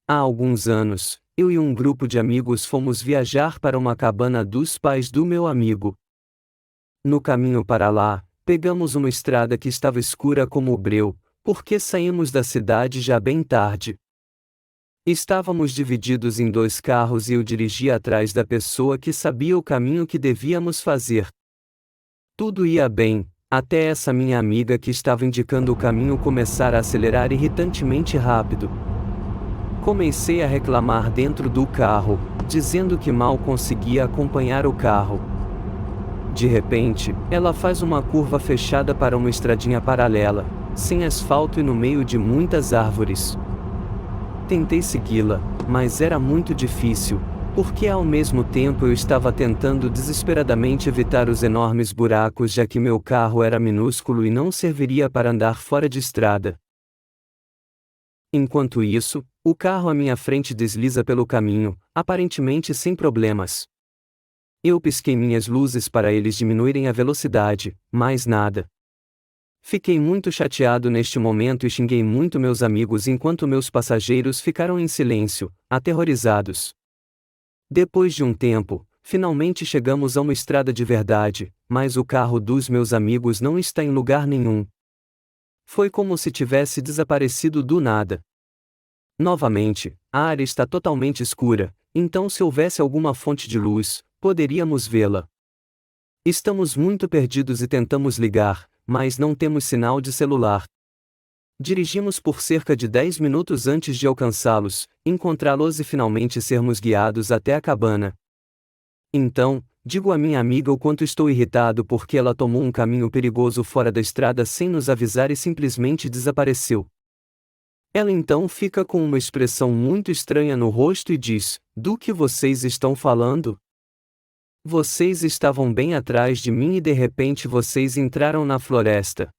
Há alguns anos, eu e um grupo de amigos fomos viajar para uma cabana dos pais do meu amigo. No caminho para lá, pegamos uma estrada que estava escura como o breu, porque saímos da cidade já bem tarde. Estávamos divididos em dois carros e eu dirigia atrás da pessoa que sabia o caminho que devíamos fazer. Tudo ia bem, até essa minha amiga que estava indicando o caminho começar a acelerar irritantemente rápido. Comecei a reclamar dentro do carro, dizendo que mal conseguia acompanhar o carro. De repente, ela faz uma curva fechada para uma estradinha paralela, sem asfalto e no meio de muitas árvores. Tentei segui-la, mas era muito difícil, porque ao mesmo tempo eu estava tentando desesperadamente evitar os enormes buracos, já que meu carro era minúsculo e não serviria para andar fora de estrada. Enquanto isso, o carro à minha frente desliza pelo caminho, aparentemente sem problemas. Eu pisquei minhas luzes para eles diminuírem a velocidade, mas nada. Fiquei muito chateado neste momento e xinguei muito meus amigos enquanto meus passageiros ficaram em silêncio, aterrorizados. Depois de um tempo, finalmente chegamos a uma estrada de verdade, mas o carro dos meus amigos não está em lugar nenhum. Foi como se tivesse desaparecido do nada. Novamente, a área está totalmente escura, então se houvesse alguma fonte de luz, poderíamos vê-la. Estamos muito perdidos e tentamos ligar, mas não temos sinal de celular. Dirigimos por cerca de 10 minutos antes de alcançá-los, encontrá-los e finalmente sermos guiados até a cabana. Então, digo à minha amiga o quanto estou irritado porque ela tomou um caminho perigoso fora da estrada sem nos avisar e simplesmente desapareceu. Ela então fica com uma expressão muito estranha no rosto e diz: "Do que vocês estão falando? Vocês estavam bem atrás de mim e de repente vocês entraram na floresta.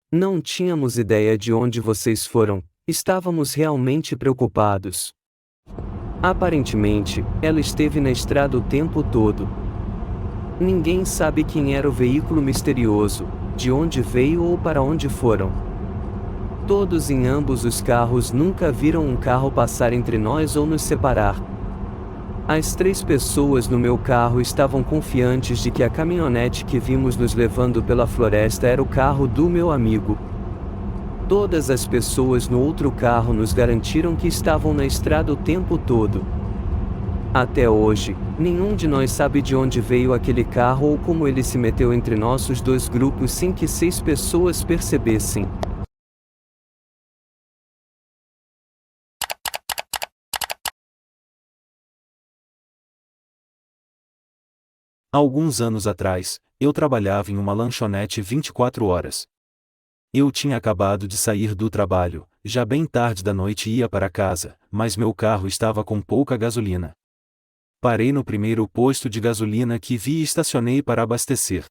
Não tínhamos ideia de onde vocês foram, estávamos realmente preocupados." Aparentemente, ela esteve na estrada o tempo todo. Ninguém sabe quem era o veículo misterioso, de onde veio ou para onde foram. Todos em ambos os carros nunca viram um carro passar entre nós ou nos separar. As 3 pessoas no meu carro estavam confiantes de que a caminhonete que vimos nos levando pela floresta era o carro do meu amigo. Todas as pessoas no outro carro nos garantiram que estavam na estrada o tempo todo. Até hoje, nenhum de nós sabe de onde veio aquele carro ou como ele se meteu entre nossos dois grupos sem que 6 pessoas percebessem. Alguns anos atrás, eu trabalhava em uma lanchonete 24 horas. Eu tinha acabado de sair do trabalho, já bem tarde da noite e ia para casa, mas meu carro estava com pouca gasolina. Parei no primeiro posto de gasolina que vi e estacionei para abastecer.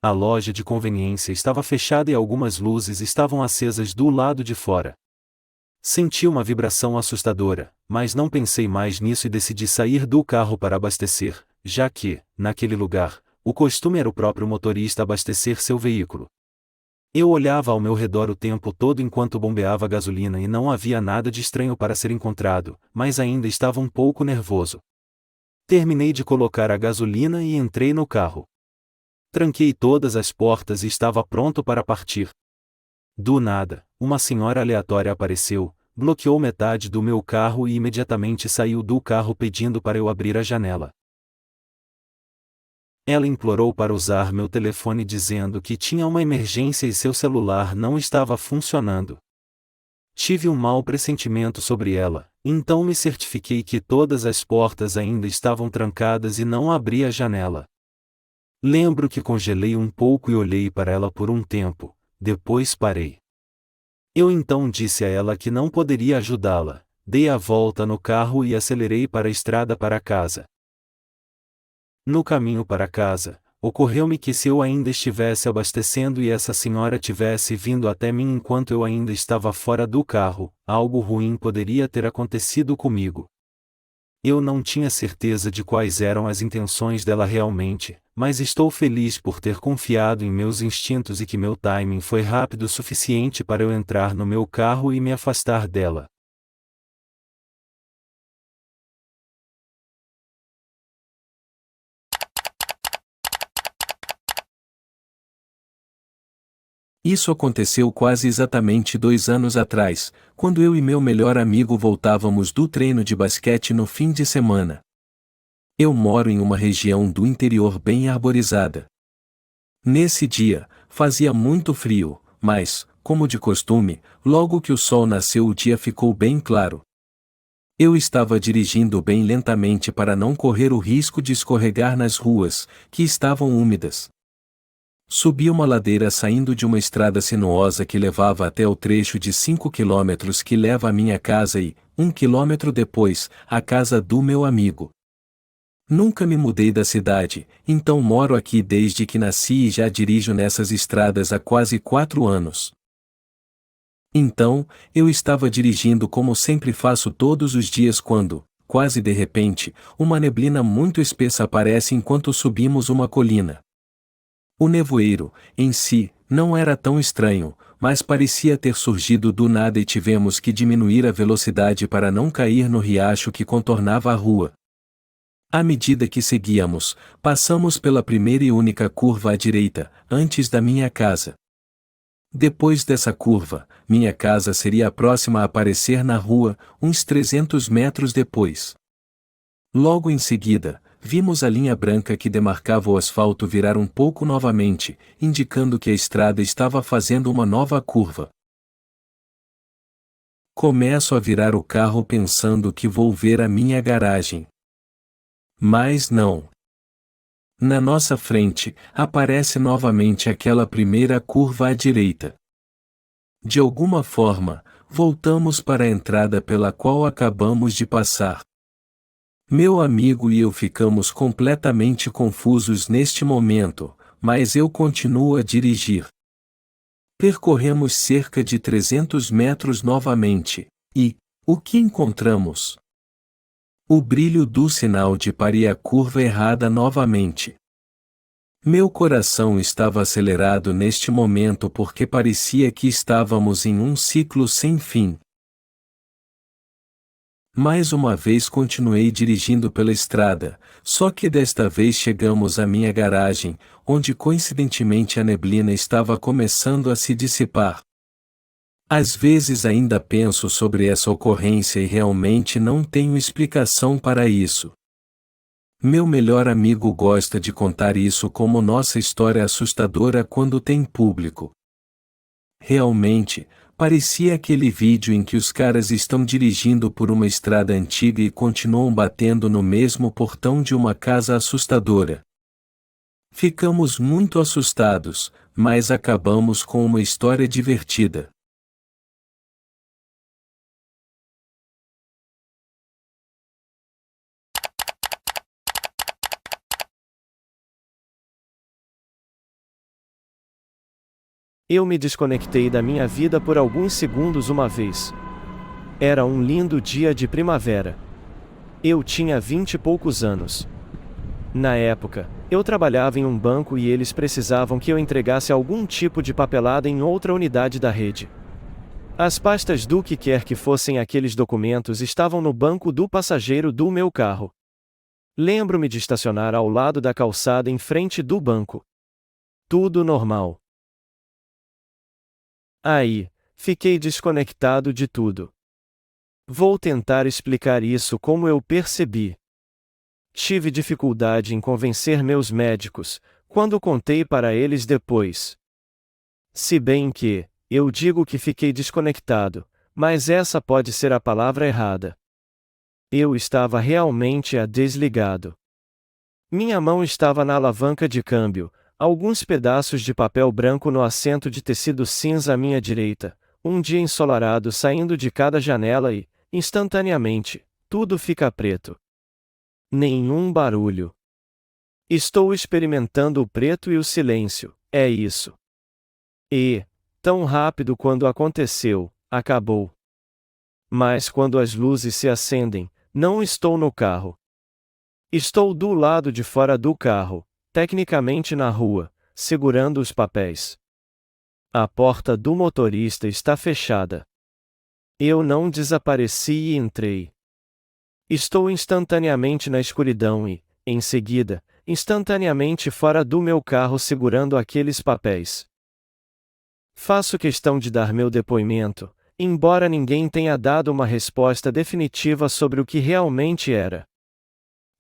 A loja de conveniência estava fechada e algumas luzes estavam acesas do lado de fora. Senti uma vibração assustadora, mas não pensei mais nisso e decidi sair do carro para abastecer, já que, naquele lugar, o costume era o próprio motorista abastecer seu veículo. Eu olhava ao meu redor o tempo todo enquanto bombeava gasolina e não havia nada de estranho para ser encontrado, mas ainda estava um pouco nervoso. Terminei de colocar a gasolina e entrei no carro. Tranquei todas as portas e estava pronto para partir. Do nada, uma senhora aleatória apareceu, bloqueou metade do meu carro e imediatamente saiu do carro pedindo para eu abrir a janela. Ela implorou para usar meu telefone dizendo que tinha uma emergência e seu celular não estava funcionando. Tive um mau pressentimento sobre ela, então me certifiquei que todas as portas ainda estavam trancadas e não abri a janela. Lembro que congelei um pouco e olhei para ela por um tempo, depois parei. Eu então disse a ela que não poderia ajudá-la, dei a volta no carro e acelerei para a estrada para casa. No caminho para casa, ocorreu-me que se eu ainda estivesse abastecendo e essa senhora tivesse vindo até mim enquanto eu ainda estava fora do carro, algo ruim poderia ter acontecido comigo. Eu não tinha certeza de quais eram as intenções dela realmente, mas estou feliz por ter confiado em meus instintos e que meu timing foi rápido o suficiente para eu entrar no meu carro e me afastar dela. Isso aconteceu quase exatamente 2 anos atrás, quando eu e meu melhor amigo voltávamos do treino de basquete no fim de semana. Eu moro em uma região do interior bem arborizada. Nesse dia, fazia muito frio, mas, como de costume, logo que o sol nasceu o dia ficou bem claro. Eu estava dirigindo bem lentamente para não correr o risco de escorregar nas ruas, que estavam úmidas. Subi uma ladeira saindo de uma estrada sinuosa que levava até o trecho de 5 quilômetros que leva à minha casa e, 1 quilômetro depois, à casa do meu amigo. Nunca me mudei da cidade, então moro aqui desde que nasci e já dirijo nessas estradas há quase 4 anos. Então, eu estava dirigindo como sempre faço todos os dias quando, quase de repente, uma neblina muito espessa aparece enquanto subimos uma colina. O nevoeiro, em si, não era tão estranho, mas parecia ter surgido do nada e tivemos que diminuir a velocidade para não cair no riacho que contornava a rua. À medida que seguíamos, passamos pela primeira e única curva à direita, antes da minha casa. Depois dessa curva, minha casa seria a próxima a aparecer na rua, uns 300 metros depois. Logo em seguida, vimos a linha branca que demarcava o asfalto virar um pouco novamente, indicando que a estrada estava fazendo uma nova curva. Começo a virar o carro pensando que vou ver a minha garagem. Mas não. Na nossa frente, aparece novamente aquela primeira curva à direita. De alguma forma, voltamos para a entrada pela qual acabamos de passar. Meu amigo e eu ficamos completamente confusos neste momento, mas eu continuo a dirigir. Percorremos cerca de 300 metros novamente, e, o que encontramos? O brilho do sinal de pare e a curva errada novamente. Meu coração estava acelerado neste momento porque parecia que estávamos em um ciclo sem fim. Mais uma vez continuei dirigindo pela estrada, só que desta vez chegamos à minha garagem, onde coincidentemente a neblina estava começando a se dissipar. Às vezes ainda penso sobre essa ocorrência e realmente não tenho explicação para isso. Meu melhor amigo gosta de contar isso como nossa história assustadora quando tem público. Realmente, parecia aquele vídeo em que os caras estão dirigindo por uma estrada antiga e continuam batendo no mesmo portão de uma casa assustadora. Ficamos muito assustados, mas acabamos com uma história divertida. Eu me desconectei da minha vida por alguns segundos uma vez. Era um lindo dia de primavera. Eu tinha 20 e poucos anos. Na época, eu trabalhava em um banco e eles precisavam que eu entregasse algum tipo de papelada em outra unidade da rede. As pastas do que quer que fossem aqueles documentos estavam no banco do passageiro do meu carro. Lembro-me de estacionar ao lado da calçada em frente do banco. Tudo normal. Aí, fiquei desconectado de tudo. Vou tentar explicar isso como eu percebi. Tive dificuldade em convencer meus médicos, quando contei para eles depois. Se bem que, eu digo que fiquei desconectado, mas essa pode ser a palavra errada. Eu estava realmente desligado. Minha mão estava na alavanca de câmbio, alguns pedaços de papel branco no assento de tecido cinza à minha direita, um dia ensolarado saindo de cada janela e, instantaneamente, tudo fica preto. Nenhum barulho. Estou experimentando o preto e o silêncio, é isso. E, tão rápido quando aconteceu, acabou. Mas quando as luzes se acendem, não estou no carro. Estou do lado de fora do carro, tecnicamente na rua, segurando os papéis. A porta do motorista está fechada. Eu não desapareci e entrei. Estou instantaneamente na escuridão e, em seguida, instantaneamente fora do meu carro segurando aqueles papéis. Faço questão de dar meu depoimento, embora ninguém tenha dado uma resposta definitiva sobre o que realmente era.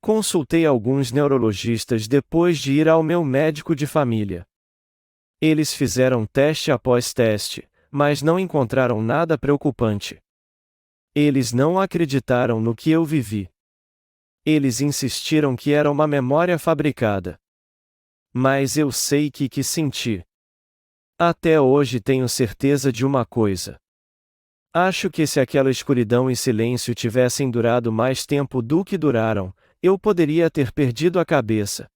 Consultei alguns neurologistas depois de ir ao meu médico de família. Eles fizeram teste após teste, mas não encontraram nada preocupante. Eles não acreditaram no que eu vivi. Eles insistiram que era uma memória fabricada. Mas eu sei que senti. Até hoje tenho certeza de uma coisa. Acho que se aquela escuridão e silêncio tivessem durado mais tempo do que duraram, eu poderia ter perdido a cabeça.